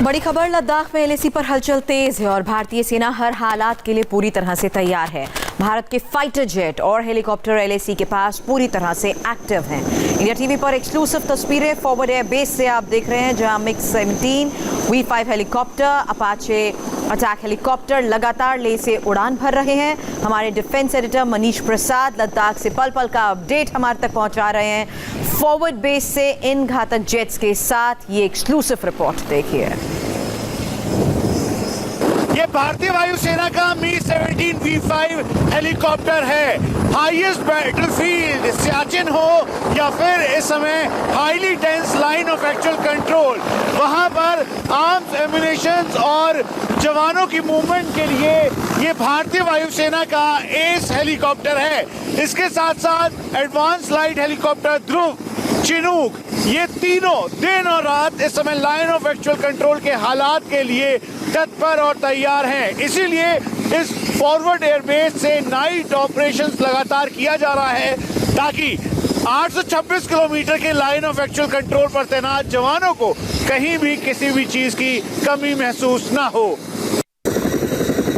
बड़ी खबर, लद्दाख में एलएसी पर हलचल तेज है और भारतीय सेना हर हालात के लिए पूरी तरह से तैयार है। भारत के फाइटर जेट और हेलीकॉप्टर एलएसी के पास पूरी तरह से एक्टिव हैं। इंडिया टीवी पर एक्सक्लूसिव तस्वीरें फॉरवर्ड एयर बेस से आप देख रहे हैं, जहां MiG-17 V5 helicopter, Apache attack helicopter लगातार ले से उड़ान भर रहे हैं। हमारे डिफेंस एडिटर मनीष प्रसाद लद्दाख से पल पल का अपडेट हमारे तक पहुंचा रहे हैं फॉरवर्ड बेस से इन घातक जेट्स के साथ। ये एक्सक्लूसिव रिपोर्ट देखिए। ये भारतीय वायुसेना का MiG-17 V5 हेलीकॉप्टर है। हाईएस्ट बैटलफील्ड सियाचिन हो या फिर इस समय highly tense line of actual control, वहां पर आर्म्स, एम्युनिशंस और जवानों की मूवमेंट के लिए ये भारतीय वायुसेना का एस हेलीकॉप्टर है। इसके साथ साथ एडवांस लाइट हेलीकॉप्टर ध्रुव, चिनूक, ये तीनों दिन और रात इस समय लाइन ऑफ एक्चुअल कंट्रोल के हालात के लिए तत्पर और तैयार हैं। इसीलिए इस फॉरवर्ड एयरबेस से नाइट ऑपरेशंस लगातार किया जा रहा है ताकि 826 किलोमीटर के लाइन ऑफ एक्चुअल कंट्रोल पर तैनात जवानों को कहीं भी किसी भी चीज की कमी महसूस ना हो।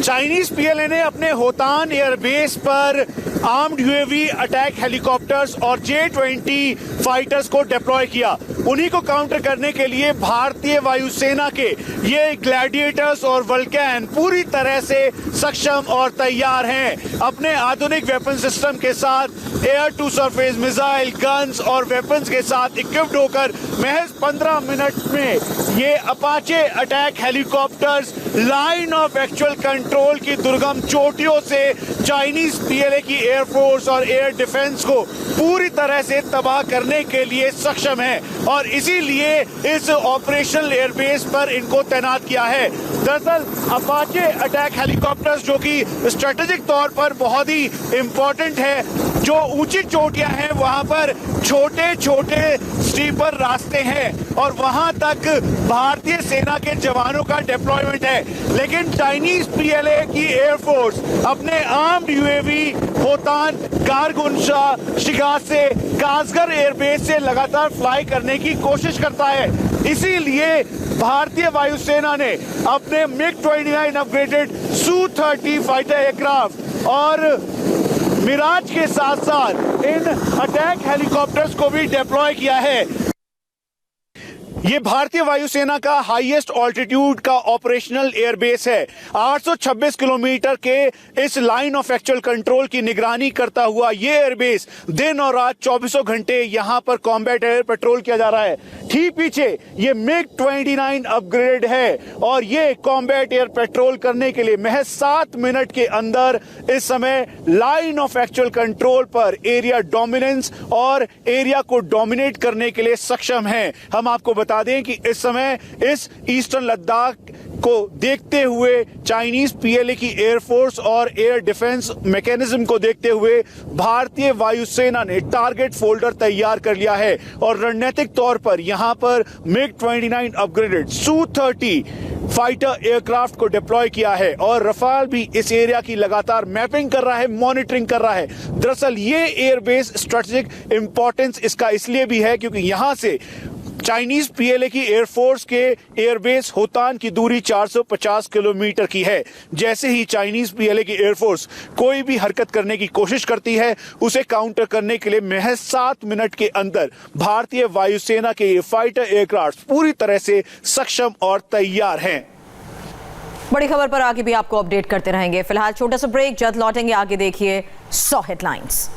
चाइनीज पीएलए ने अपने होतान एयरबेस पर आर्म्ड यूएवी अटैक हेलीकॉप्टर्स और J-20 फाइटर्स को डिप्लॉय किया। उन्हीं को काउंटर करने के लिए भारतीय वायुसेना के ये ग्लैडिएटर्स और वल्कैन पूरी तरह से सक्षम और तैयार हैं। अपने आधुनिक वेपन सिस्टम के साथ air to surface missile, guns और वेपन्स के साथ इक्विप्ड होकर महज 15 मिनट में ये Apache attack helicopters line of actual control की दुर्गम चोटियों से चाइनीज पीएलए की एयरफोर्स और एयर डिफेंस को पूरी तरह से तबाह करने के लिए सक्षम है और इसीलिए इस ऑपरेशनल एयरबेस पर इनको तैनात किया है। दरअसल अपाचे अटैक हेलीकॉप्टर्स जो कि स्ट्रेटेजिक तौर पर बहुत ही इंपॉर्टेंट है, जो ऊंची चोटियां हैं वहां पर छोटे छोटे स्टीपर रास्ते हैं और वहां तक भारतीय सेना के जवानों का डिप्लॉयमेंट है। लेकिन चाइनीज पीएलए की एयरफोर्स अपने आर्म्ड यूएवी होतान, कारगुनशा, शिगासे, कासगर एयरबेस से लगातार फ्लाई करने की कोशिश करता है। इसीलिए भारतीय वायुसेना ने अपने MiG-29 upgraded Su-30 fighter aircraft और मिराज के साथ साथ इन अटैक हेलीकॉप्टर्स को भी डिप्लॉय किया है। ये भारतीय वायुसेना का हाईएस्ट ऑल्टीट्यूड का ऑपरेशनल एयरबेस है। 826 किलोमीटर के इस लाइन ऑफ एक्चुअल कंट्रोल की निगरानी करता हुआ ये एयरबेस दिन और रात 24 घंटे यहाँ पर कॉम्बैट एयर पेट्रोल किया जा रहा है। ठीक पीछे ये MiG-29 अपग्रेड है और ये कॉम्बैट एयर पेट्रोल करने के लिए महज 7 मिनट के अंदर इस समय लाइन ऑफ एक्चुअल कंट्रोल पर एरिया डोमिनेंस और एरिया को डोमिनेट करने के लिए सक्षम है। हम आपको बता दें कि इस समय इस ईस्टर्न लद्दाख को देखते हुए चाइनीज पीएलए की एयरफोर्स और एयर डिफेंस मैकेनिज्म को देखते हुए भारतीय वायुसेना ने टारगेट फोल्डर तैयार कर लिया है और रणनीतिक तौर पर यहां पर MiG-29 upgraded Su-30 fighter aircraft को डिप्लॉय किया है और रफाल भी इस एरिया की लगातार मैपिंग कर रहा है, मॉनिटरिंग कर रहा है। दरअसल ये एयरबेस स्ट्रेटेजिक इंपॉर्टेंस इसका इसलिए भी है क्योंकि यहां से चाइनीज पीएलए की एयरफोर्स के एयरबेस होतान की दूरी 450 किलोमीटर की है। जैसे ही चाइनीज पीएलए की एयरफोर्स कोई भी हरकत करने की कोशिश करती है, उसे काउंटर करने के लिए महज 7 मिनट के अंदर भारतीय वायुसेना के फाइटर एयरक्राफ्ट पूरी तरह से सक्षम और तैयार हैं। बड़ी खबर पर आगे भी आपको अपडेट करते रहेंगे। फिलहाल छोटा सा ब्रेक, जल्द लौटेंगे। आगे देखिए 100 हेडलाइंस।